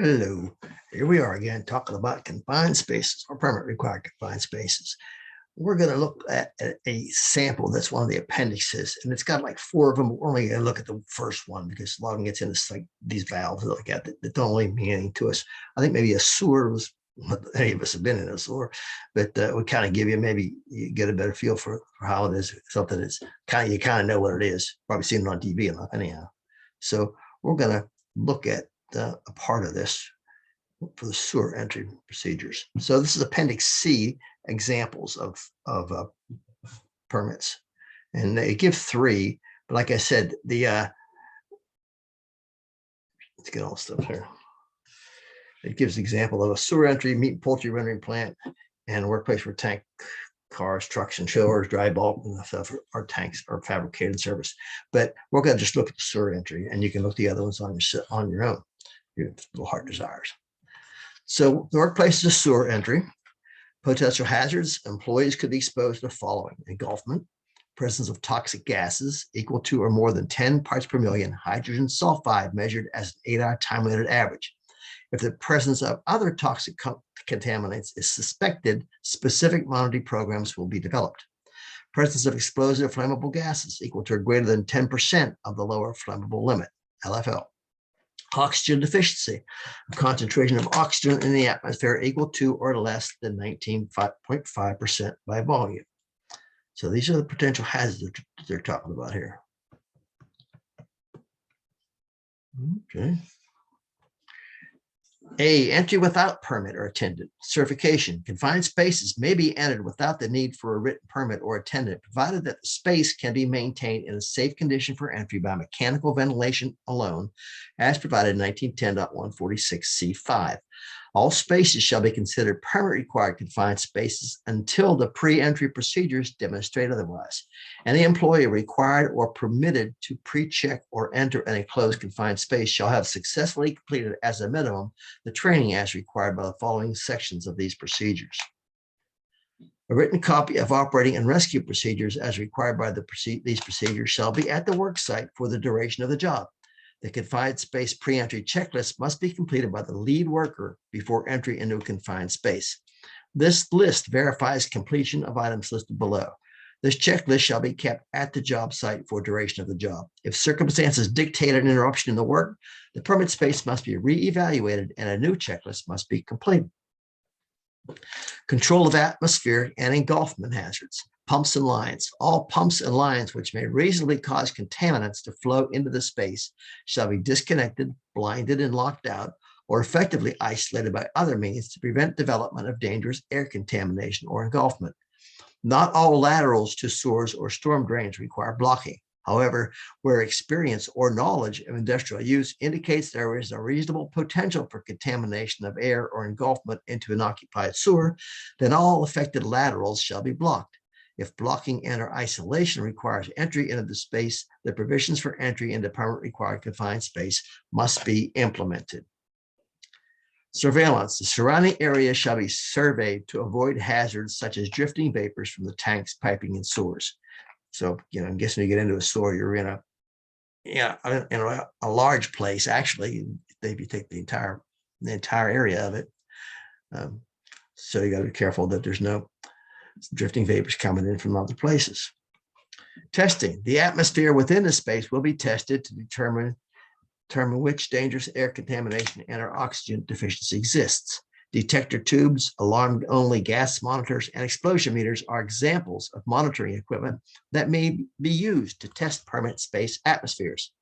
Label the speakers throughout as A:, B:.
A: Hello, here we are again talking about confined spaces or permit required confined spaces. We're going to look at a sample that's one of the appendices, and it's got like four of them. We're only going to look at the first one because a lot of them gets into like these valves like that don't really mean anything to us. I think maybe a sewer was, any of us have been in a sewer, but we kind of give you, maybe you get a better feel for how it is. Something that's you kind of know what it is. Probably seen it on TV enough anyhow. So we're going to look at a part of this for the sewer entry procedures. So this is Appendix C, examples of permits, and they give three. But like I said, let's get all the stuff here. It gives the example of a sewer entry, meat and poultry rendering plant, and a workplace for tank cars, trucks, and chillers, dry bulk, and stuff, or tanks or fabricated service. But we're going to just look at the sewer entry, and you can look at the other ones on your own, your little heart desires. So the workplace is a sewer entry. Potential hazards: employees could be exposed to the following: engulfment, presence of toxic gases equal to or more than 10 parts per million hydrogen sulfide measured as an 8-hour time-limited average. If the presence of other toxic contaminants is suspected, specific monitoring programs will be developed. Presence of explosive flammable gases equal to or greater than 10% of the lower flammable limit, LFL. Oxygen deficiency, a concentration of oxygen in the atmosphere equal to or less than 19.5% by volume. So these are the potential hazards that they're talking about here. Okay. A, entry without permit or attendant. Certification: confined spaces may be entered without the need for a written permit or attendant, provided that the space can be maintained in a safe condition for entry by mechanical ventilation alone, as provided in 1910.146C5. All spaces shall be considered permit required confined spaces until the pre-entry procedures demonstrate otherwise. Any employee required or permitted to pre-check or enter an enclosed confined space shall have successfully completed as a minimum the training as required by the following sections of these procedures. A written copy of operating and rescue procedures as required by these procedures shall be at the work site for the duration of the job. The confined space pre-entry checklist must be completed by the lead worker before entry into a confined space. This list verifies completion of items listed below. This checklist shall be kept at the job site for duration of the job. If circumstances dictate an interruption in the work, the permit space must be re-evaluated and a new checklist must be completed. Control of atmospheric and engulfment hazards. Pumps and lines. All pumps and lines which may reasonably cause contaminants to flow into the space shall be disconnected, blinded, and locked out, or effectively isolated by other means to prevent development of dangerous air contamination or engulfment. Not all laterals to sewers or storm drains require blocking. However, where experience or knowledge of industrial use indicates there is a reasonable potential for contamination of air or engulfment into an occupied sewer, then all affected laterals shall be blocked. If blocking and/or isolation requires entry into the space, the provisions for entry into permit required confined space must be implemented. Surveillance. The surrounding area shall be surveyed to avoid hazards such as drifting vapors from the tanks, piping, and sewers. So, I'm guessing you get into a sewer, you're in a large place. Actually, if you take the entire area of it, so you got to be careful that there's no drifting vapors coming in from other places. Testing. The atmosphere within the space will be tested to determine which dangerous air contamination and/or oxygen deficiency exists. Detector tubes, alarm-only gas monitors, and explosion meters are examples of monitoring equipment that may be used to test permit space atmospheres.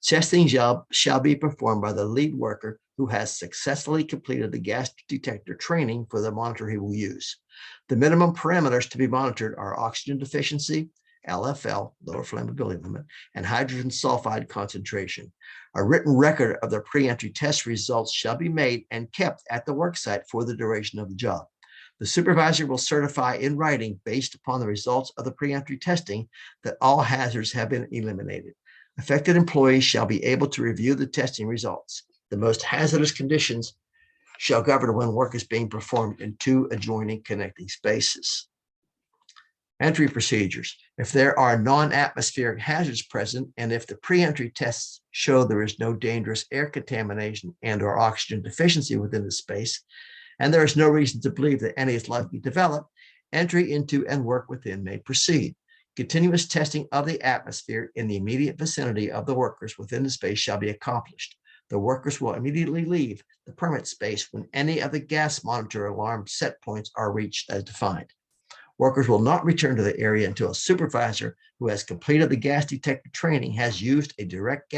A: Testing shall be performed by the lead worker who has successfully completed the gas detector training for the monitor he will use. The minimum parameters to be monitored are oxygen deficiency, LFL, lower flammability limit, and hydrogen sulfide concentration. A written record of the pre-entry test results shall be made and kept at the worksite for the duration of the job. The supervisor will certify in writing, based upon the results of the pre-entry testing, that all hazards have been eliminated. Affected employees shall be able to review the testing results. The most hazardous conditions shall govern when work is being performed in two adjoining connecting spaces. Entry procedures. If there are non-atmospheric hazards present, and if the pre-entry tests show there is no dangerous air contamination and or oxygen deficiency within the space, and there is no reason to believe that any is likely to develop, entry into and work within may proceed. Continuous testing of the atmosphere in the immediate vicinity of the workers within the space shall be accomplished. The workers will immediately leave the permit space when any of the gas monitor alarm set points are reached as defined. Workers will not return to the area until a supervisor who has completed the gas detector training has used a direct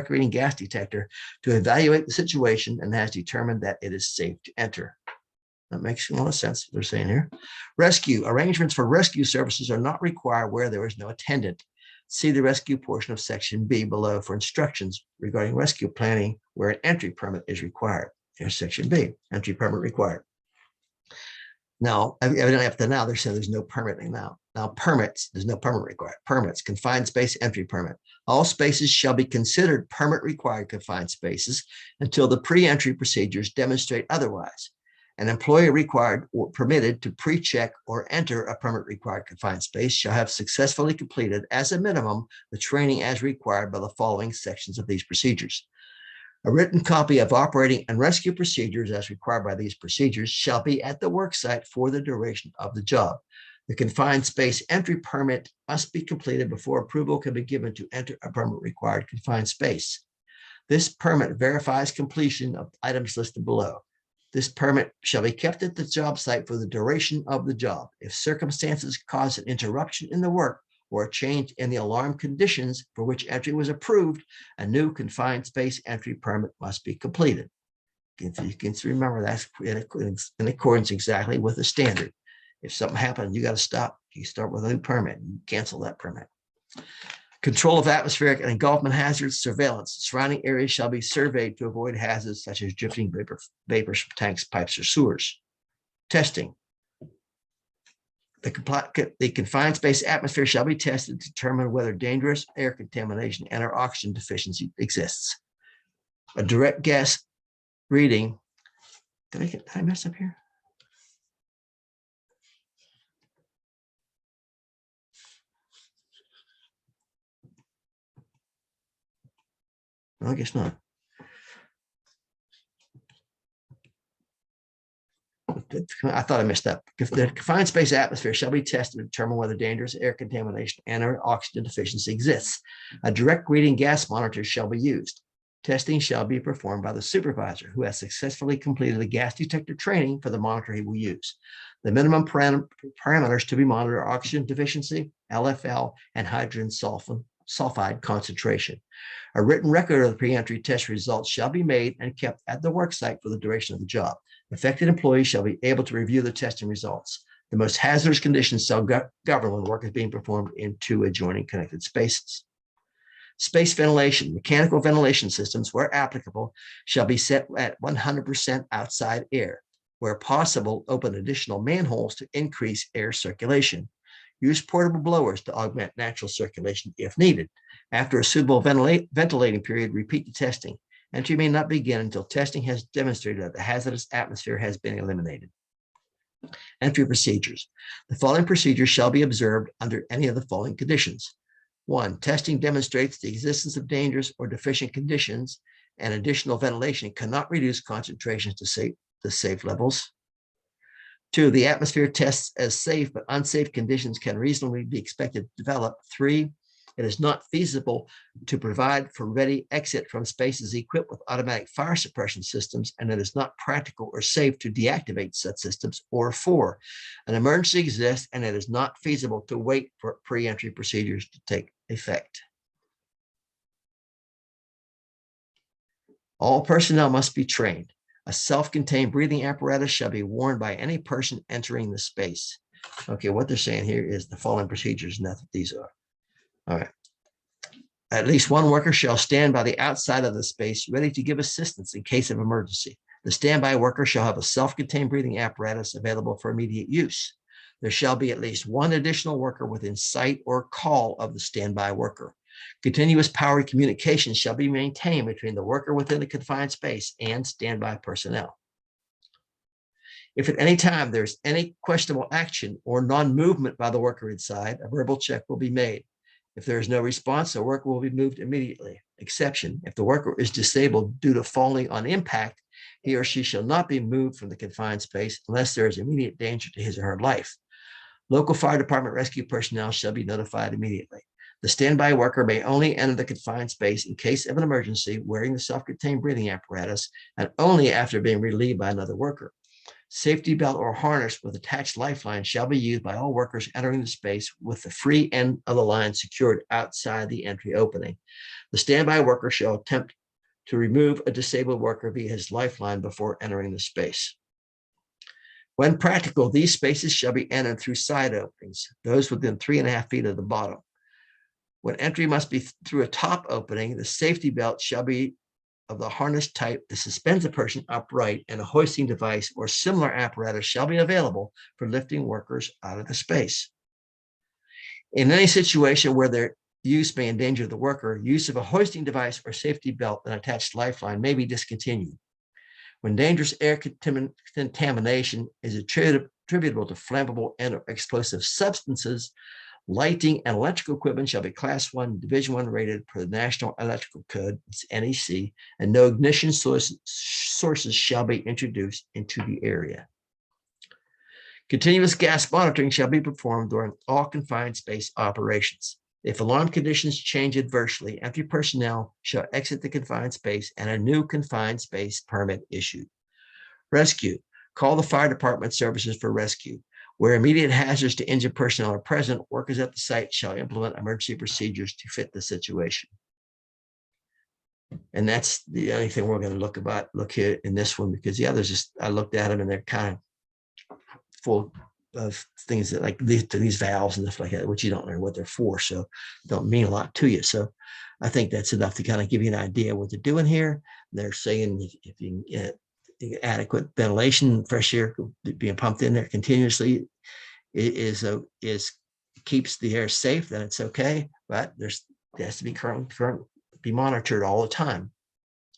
A: reading gas detector to evaluate the situation and has determined that it is safe to enter. That makes a lot of sense what they're saying here. Rescue. Arrangements for rescue services are not required where there is no attendant. See the rescue portion of section B below for instructions regarding rescue planning where an entry permit is required. Here's section B, entry permit required. Now, evidently up to now, they're saying there's no permitting now. Now, permits, there's no permit required. Permits, confined space entry permit. All spaces shall be considered permit required confined spaces until the pre-entry procedures demonstrate otherwise. An employee required or permitted to pre-check or enter a permit required confined space shall have successfully completed, as a minimum, the training as required by the following sections of these procedures. A written copy of operating and rescue procedures as required by these procedures shall be at the worksite for the duration of the job. The confined space entry permit must be completed before approval can be given to enter a permit required confined space. This permit verifies completion of items listed below. This permit shall be kept at the job site for the duration of the job. If circumstances cause an interruption in the work or a change in the alarm conditions for which entry was approved, a new confined space entry permit must be completed. You can remember that's in accordance exactly with the standard. If something happens, you got to stop. You start with a new permit and cancel that permit. Control of atmospheric and engulfment hazards. Surveillance. Surrounding areas shall be surveyed to avoid hazards such as drifting vapors from tanks, pipes, or sewers. Testing. The confined space atmosphere shall be tested to determine whether dangerous air contamination and or oxygen deficiency exists. A direct gas reading. Did I mess up here? No, I guess not. I thought I missed that. If the confined space atmosphere shall be tested to determine whether dangerous air contamination and or oxygen deficiency exists. A direct reading gas monitor shall be used. Testing shall be performed by the supervisor who has successfully completed the gas detector training for the monitor he will use. The minimum parameters to be monitored are oxygen deficiency, LFL, and hydrogen sulfide concentration. A written record of the pre-entry test results shall be made and kept at the worksite for the duration of the job. Affected employees shall be able to review the testing results. The most hazardous conditions shall govern when work is being performed in two adjoining connected spaces. Space ventilation. Mechanical ventilation systems, where applicable, shall be set at 100% outside air. Where possible, open additional manholes to increase air circulation. Use portable blowers to augment natural circulation if needed. After a suitable ventilating period, repeat the testing. Entry may not begin until testing has demonstrated that the hazardous atmosphere has been eliminated. Entry procedures. The following procedures shall be observed under any of the following conditions. 1. Testing demonstrates the existence of dangerous or deficient conditions, and additional ventilation cannot reduce concentrations to safe levels. 2. The atmosphere tests as safe, but unsafe conditions can reasonably be expected to develop. 3. It is not feasible to provide for ready exit from spaces equipped with automatic fire suppression systems, and it is not practical or safe to deactivate such systems. Or 4, an emergency exists and it is not feasible to wait for pre-entry procedures to take effect. All personnel must be trained. A self-contained breathing apparatus shall be worn by any person entering the space. Okay, what they're saying here is the following procedures, and that's what these are. All right. At least one worker shall stand by the outside of the space, ready to give assistance in case of emergency. The standby worker shall have a self-contained breathing apparatus available for immediate use. There shall be at least one additional worker within sight or call of the standby worker. Continuous power communication shall be maintained between the worker within the confined space and standby personnel. If at any time there's any questionable action or non-movement by the worker inside, a verbal check will be made. If there is no response, the worker will be moved immediately. Exception: if the worker is disabled due to falling on impact, he or she shall not be moved from the confined space unless there is immediate danger to his or her life. Local fire department rescue personnel shall be notified immediately. The standby worker may only enter the confined space in case of an emergency wearing the self-contained breathing apparatus and only after being relieved by another worker. Safety belt or harness with attached lifeline shall be used by all workers entering the space with the free end of the line secured outside the entry opening. The standby worker shall attempt to remove a disabled worker via his lifeline before entering the space. When practical, these spaces shall be entered through side openings, those within 3.5 feet of the bottom. When entry must be through a top opening, the safety belt shall be of the harness type that suspends a person upright, and a hoisting device or similar apparatus shall be available for lifting workers out of the space. In any situation where their use may endanger the worker, use of a hoisting device or safety belt and attached lifeline may be discontinued. When dangerous air contamination is attributable to flammable and explosive substances, lighting and electrical equipment shall be Class 1, Division 1 rated per the National Electrical Code, it's NEC, and no ignition sources shall be introduced into the area. Continuous gas monitoring shall be performed during all confined space operations. If alarm conditions change adversely, entry personnel shall exit the confined space and a new confined space permit issued. Rescue: call the fire department services for rescue. Where immediate hazards to injured personnel are present, workers at the site shall implement emergency procedures to fit the situation. And that's the only thing we're going to look here in this one, because the others, just I looked at them and they're kind of full of things that like these valves and stuff like that, which you don't know what they're for, so don't mean a lot to you. So I think that's enough to kind of give you an idea what they're doing here. They're saying if you can get adequate ventilation, fresh air being pumped in there continuously is keeps the air safe, then it's okay. But it has to be be monitored all the time.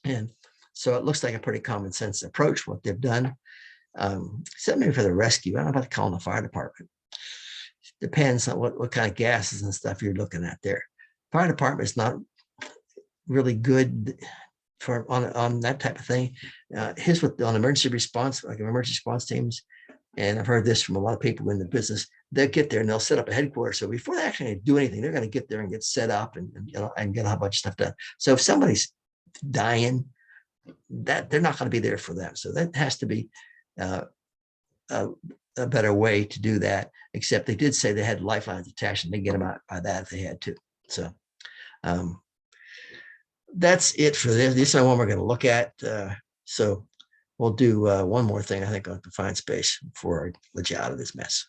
A: And so it looks like a pretty common sense approach what they've done. Except maybe for the rescue, I don't know about calling the fire department. Depends on what kind of gases and stuff you're looking at there. Fire department is not really good on that type of thing. Here's what on emergency response, like emergency response teams, and I've heard this from a lot of people in the business. They'll get there and they'll set up a headquarters. So before they actually do anything, they're going to get there and get set up and get a whole bunch of stuff done. So if somebody's dying, that they're not going to be there for them. So that has to be a better way to do that. Except they did say they had lifelines attached and they get them out by that if they had to. So that's it for this. This is one we're going to look at. So we'll do one more thing, I think, on confined space before I let you out of this mess.